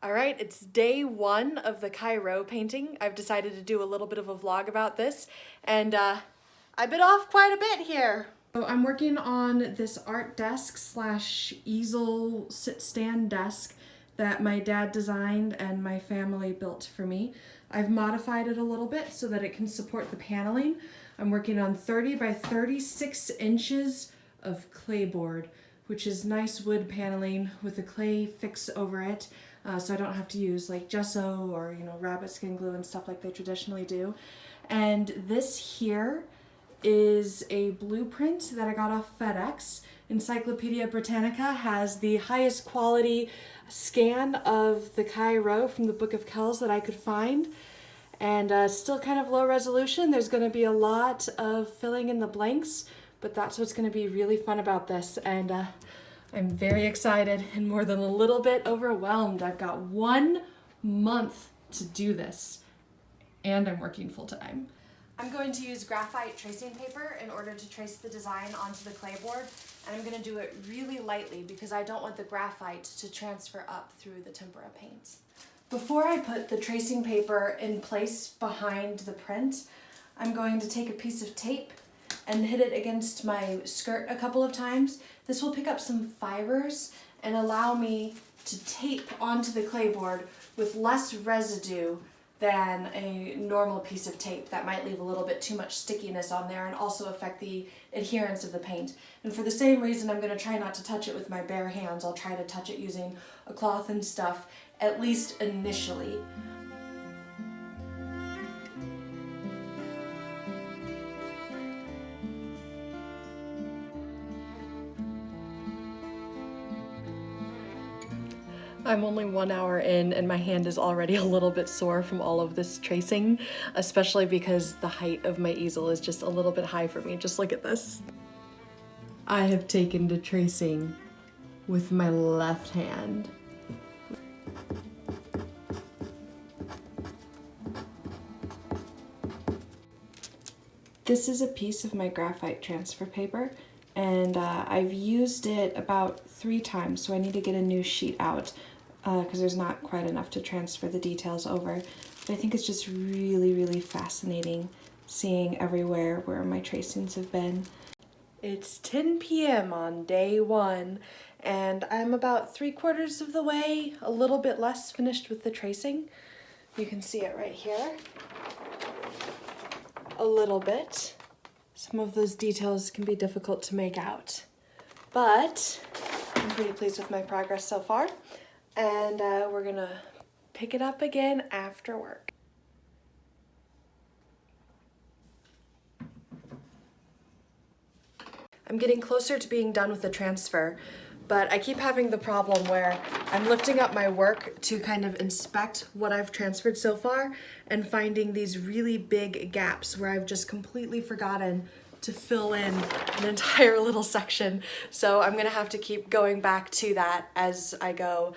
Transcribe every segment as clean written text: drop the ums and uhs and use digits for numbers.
All right, it's day one of the Chi Rho painting. I've decided to do a little bit of a vlog about this, and I bit off quite a bit here. So I'm working on this art desk slash easel sit stand desk that my dad designed and my family built for me. I've modified it a little bit so that it can support the paneling. I'm working on 30 by 36 inches of clay board, which is nice wood paneling with a clay fix over it. So I don't have to use like gesso or rabbit skin glue and stuff like they traditionally do. And this here is a blueprint that I got off FedEx. Encyclopedia Britannica has the highest quality scan of the Chi Rho from the Book of Kells that I could find. And still kind of low resolution. There's going to be a lot of filling in the blanks, but that's what's going to be really fun about this. And I'm very excited and more than a little bit overwhelmed. I've got 1 month to do this, and I'm working full time. I'm going to use graphite tracing paper in order to trace the design onto the clay board, and I'm going to do it really lightly because I don't want the graphite to transfer up through the tempera paint. Before I put the tracing paper in place behind the print, I'm going to take a piece of tape and hit it against my skirt a couple of times. This will pick up some fibers and allow me to tape onto the clay board with less residue than a normal piece of tape that might leave a little bit too much stickiness on there and also affect the adherence of the paint. And for the same reason, I'm going to try not to touch it with my bare hands. I'll try to touch it using a cloth and stuff, at least initially. I'm only 1 hour in and my hand is already a little bit sore from all of this tracing, especially because the height of my easel is just a little bit high for me. Just look at this. I have taken to tracing with my left hand. This is a piece of my graphite transfer paper, and I've used it about 3 times, so I need to get a new sheet out because there's not quite enough to transfer the details over. But I think it's just really, really fascinating seeing everywhere where my tracings have been. It's 10 p.m. on day 1, and I'm about 3/4 of the way, a little bit less finished with the tracing. You can see it right here. A little bit. Some of those details can be difficult to make out, but I'm pretty pleased with my progress so far, and we're gonna pick it up again after work. I'm getting closer to being done with the transfer, but I keep having the problem where I'm lifting up my work to kind of inspect what I've transferred so far and finding these really big gaps where I've just completely forgotten to fill in an entire little section. So I'm gonna have to keep going back to that as I go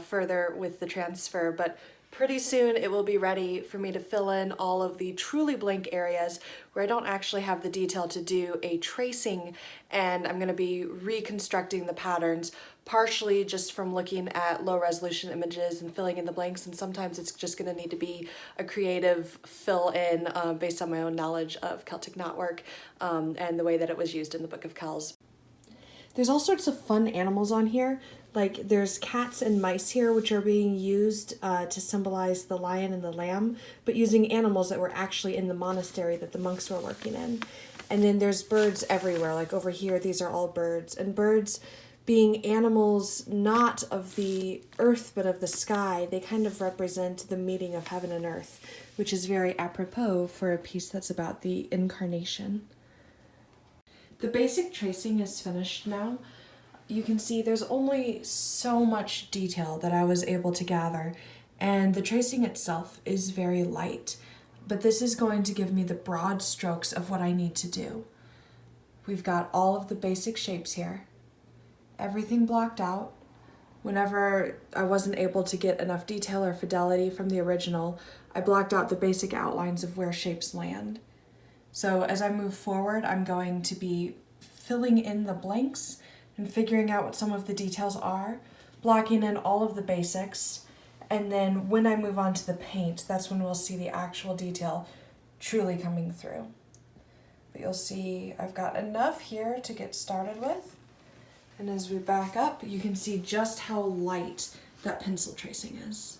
further with the transfer, but pretty soon it will be ready for me to fill in all of the truly blank areas where I don't actually have the detail to do a tracing, and I'm going to be reconstructing the patterns partially just from looking at low resolution images and filling in the blanks, and sometimes it's just going to need to be a creative fill in based on my own knowledge of Celtic knotwork and the way that it was used in the Book of Kells. There's all sorts of fun animals on here. Like there's cats and mice here, which are being used to symbolize the lion and the lamb, but using animals that were actually in the monastery that the monks were working in. And then there's birds everywhere. Like over here, these are all birds. And birds being animals not of the earth but of the sky, they kind of represent the meeting of heaven and earth, which is very apropos for a piece that's about the incarnation. The basic tracing is finished now. You can see there's only so much detail that I was able to gather, and the tracing itself is very light, but this is going to give me the broad strokes of what I need to do. We've got all of the basic shapes here, everything blocked out. Whenever I wasn't able to get enough detail or fidelity from the original, I blocked out the basic outlines of where shapes land. So as I move forward, I'm going to be filling in the blanks and figuring out what some of the details are, blocking in all of the basics, And then when I move on to the paint, that's when we'll see the actual detail truly coming through. But you'll see I've got enough here to get started with. And as we back up, you can see just how light that pencil tracing is.